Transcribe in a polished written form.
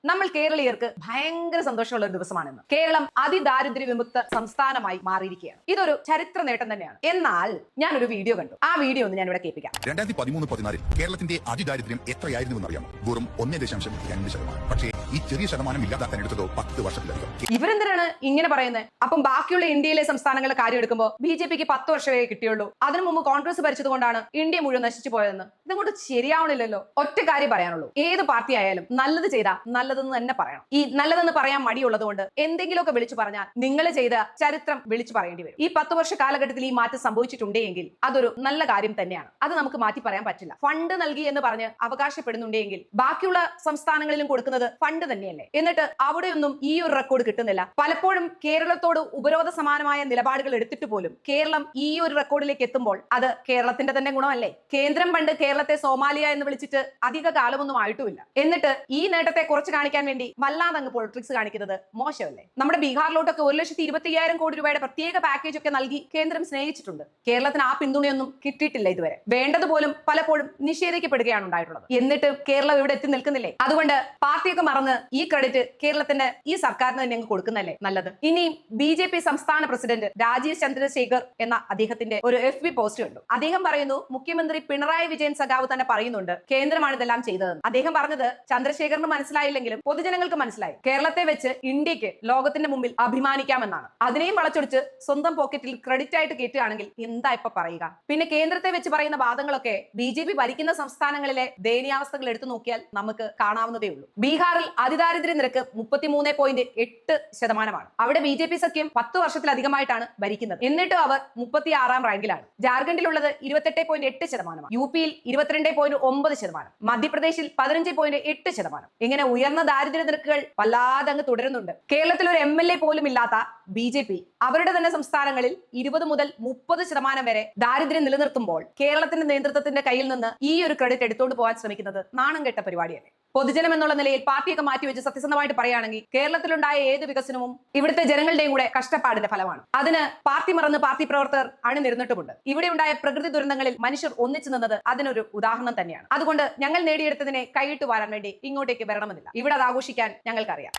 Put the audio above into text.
നമ്മൾ കേരളീയർക്ക് ഭയങ്കര സന്തോഷമുള്ള ഒരു ദിവസമാണെന്ന്. കേരളം അതിദാരിദ്ര്യ വിമുക്ത സംസ്ഥാനമായി മാറിയിരിക്കുകയാണ്. ഇതൊരു ചരിത്ര നേട്ടം തന്നെയാണ്. എന്നാൽ ഞാനൊരു വീഡിയോ കണ്ടു. ആ വീഡിയോ ഒന്ന് ഞാൻ ഇവിടെ കേൾപ്പിക്കാം. 2013-14 കേരളത്തിന്റെ അതിദാരിദ്ര്യം എത്രയായിരുന്നു അറിയാമോ? വെറും 1.2%. പക്ഷേ ഈ ചെറിയ ശതമാനം ഇല്ലാതാക്കാൻ എടുത്തതോ 10 വർഷത്തിലധികം. ഇവരെന്തിനാണ് ഇങ്ങനെ പറയുന്നത്? അപ്പം ബാക്കിയുള്ള ഇന്ത്യയിലെ സംസ്ഥാനങ്ങളുടെ കാര്യം എടുക്കുമ്പോൾ BJPക്ക് 10 വർഷമേ കിട്ടിയുള്ളൂ, അതിനു മുമ്പ് കോൺഗ്രസ് ഭരിച്ചതുകൊണ്ടാണ് ഇന്ത്യ മുഴുവൻ നശിച്ചു പോയതെന്ന്. ഇതങ്ങോട്ട് ശരിയാവണില്ലല്ലോ. ഒറ്റ കാര്യം പറയാനുള്ളൂ, ഏത് പാർട്ടി ആയാലും നല്ലത് ചെയ്താൽ നല്ലതെന്ന് തന്നെ പറയണം. ഈ നല്ലതെന്ന് പറയാൻ മടിയുള്ളത് കൊണ്ട് എന്തെങ്കിലുമൊക്കെ വിളിച്ചു പറഞ്ഞാൽ നിങ്ങൾ ചെയ്ത ചരിത്രം വിളിച്ചു പറയേണ്ടി വരും. ഈ 10 വർഷ കാലഘട്ടത്തിൽ ഈ മാറ്റം സംഭവിച്ചിട്ടുണ്ടെങ്കിൽ അതൊരു നല്ല കാര്യം തന്നെയാണ്. അത് നമുക്ക് മാറ്റി പറയാൻ പറ്റില്ല. ഫണ്ട് നൽകി എന്ന് പറഞ്ഞ് അവകാശപ്പെടുന്നുണ്ടെങ്കിൽ ബാക്കിയുള്ള സംസ്ഥാനങ്ങളിലും കൊടുക്കുന്നത് ഫണ്ട് തന്നെയല്ലേ? എന്നിട്ട് അവിടെയൊന്നും ഈ ഒരു റെക്കോർഡ് കിട്ടുന്നില്ല. പലപ്പോഴും കേരളത്തോട് ഉപരോധ സമാനമായ നിലപാടുകൾ എടുത്തിട്ട് പോലും കേരളം ഈ ഒരു റെക്കോർഡിലേക്ക് എത്തുമ്പോൾ അത് കേരളത്തിന്റെ തന്നെ ഗുണമല്ലേ? കേന്ദ്രം പണ്ട് കേരളത്തെ സോമാലിയ എന്ന് വിളിച്ചിട്ട് അധിക കാലമൊന്നും ആയിട്ടുമില്ല. എന്നിട്ട് ഈ നേട്ടത്തെ കുറച്ച് കാണിക്കാൻ വേണ്ടി വല്ലാതെ അങ്ങ് പൊളിറ്റിക്സ് കാണിക്കുന്നത് മോശമല്ലേ? നമ്മുടെ ബീഹാറിലോട്ടൊക്കെ 1,25,000 കോടി രൂപയുടെ പ്രത്യേക പാക്കേജ് ഒക്കെ നൽകി കേന്ദ്രം സ്നേഹിച്ചിട്ടുണ്ട്. കേരളത്തിന് ആ പിന്തുണയൊന്നും കിട്ടിയിട്ടില്ല ഇതുവരെ. വേണ്ടതുപോലും പലപ്പോഴും നിഷേധിക്കപ്പെടുകയാണ് ഉണ്ടായിട്ടുള്ളത്. എന്നിട്ട് കേരളം ഇവിടെ എത്തി നിൽക്കുന്നില്ലേ? അതുകൊണ്ട് പാർട്ടിയൊക്കെ മറന്ന് ഈ ക്രെഡിറ്റ് കേരളത്തിന്റെ ഈ സർക്കാരിന് തന്നെ അങ്ങ് കൊടുക്കുന്നല്ലേ നല്ലത്. ഇനി BJP സംസ്ഥാന പ്രസിഡന്റ് രാജീവ് ചന്ദ്രശേഖർ എന്ന അദ്ദേഹത്തിന്റെ ഒരു FB പോസ്റ്റ് കണ്ടു. അദ്ദേഹം പറയുന്നു, മുഖ്യമന്ത്രി പിണറായി വിജയൻ സഖാവ് തന്നെ പറയുന്നുണ്ട് കേന്ദ്രമാണ് ഇതെല്ലാം ചെയ്തതെന്ന്. അദ്ദേഹം പറഞ്ഞത് ചന്ദ്രശേഖറിന് മനസ്സിലായില്ലെങ്കിലും പൊതുജനങ്ങൾക്ക് മനസ്സിലായി. കേരളത്തെ വെച്ച് ഇന്ത്യക്ക് ലോകത്തിന്റെ മുമ്പിൽ അഭിമാനിക്കാമെന്നാണ്. അതിനെയും വളച്ചൊടിച്ച് സ്വന്തം പോക്കറ്റിൽ ക്രെഡിറ്റ് ആയിട്ട് കയറ്റുകയാണെങ്കിൽ എന്താ ഇപ്പൊ പറയുക? പിന്നെ കേന്ദ്രത്തെ വെച്ച് പറയുന്ന വാദങ്ങളൊക്കെ BJP ഭരിക്കുന്ന സംസ്ഥാനങ്ങളിലെ ദയനീയാവസ്ഥകൾ എടുത്തു നോക്കിയാൽ നമുക്ക് കാണാവുന്നതേ ഉള്ളൂ. ബീഹാറിൽ അതിദാരിദ്ര്യ നിരക്ക് 33.8%. അവിടെ BJP സഖ്യം 10 വർഷത്തിലധികമായിട്ടാണ് ഭരിക്കുന്നത്. എന്നിട്ടും അവർ 36ാം റാങ്കിലാണ്. ജാർഖണ്ഡിലുള്ളത് 28.8%, UPയിൽ 22.9%, മധ്യപ്രദേശിൽ 15.8%. ഇങ്ങനെ ഉയർന്ന ദാരിദ്ര്യ നിരക്കുകൾ വല്ലാതെ അങ്ങ് തുടരുന്നുണ്ട്. കേരളത്തിൽ ഒരു MLA പോലും ഇല്ലാത്ത BJP അവരുടെ തന്നെ സംസ്ഥാനങ്ങളിൽ 20 മുതൽ 30% വരെ ദാരിദ്ര്യം നിലനിർത്തുമ്പോൾ കേരളത്തിന്റെ നേതൃത്വത്തിന്റെ കയ്യിൽ നിന്ന് ഈ ഒരു ക്രെഡിറ്റ് എടുത്തുകൊണ്ട് പോകാൻ ശ്രമിക്കുന്നത് നാണം കെട്ട പരിപാടിയല്ലേ? പൊതുജനം എന്നുള്ള നിലയിൽ പാർട്ടിയൊക്കെ മാറ്റിവെച്ച് സത്യസന്ധമായിട്ട് പറയുകയാണെങ്കിൽ കേരളത്തിലുണ്ടായ ഏത് വികസനവും ഇവിടുത്തെ ജനങ്ങളുടെയും കൂടെ കഷ്ടപ്പാടിന്റെ ഫലമാണ്. അതിന് പാർട്ടി മറന്ന് പാർട്ടി പ്രവർത്തകർ അണിനിരന്നിട്ടുമുണ്ട്. ഇവിടെ ഉണ്ടായ പ്രകൃതി ദുരന്തങ്ങളിൽ മനുഷ്യർ ഒന്നിച്ചു നിന്നത് അതിനൊരു ഉദാഹരണം തന്നെയാണ്. അതുകൊണ്ട് ഞങ്ങൾ നേടിയെടുത്തതിനെ കൈയിട്ട് വാരാൻ വേണ്ടി ഇങ്ങോട്ടേക്ക് വരണമെന്നില്ല. ഇവിടെ അത് ആഘോഷിക്കാൻ ഞങ്ങൾക്കറിയാം.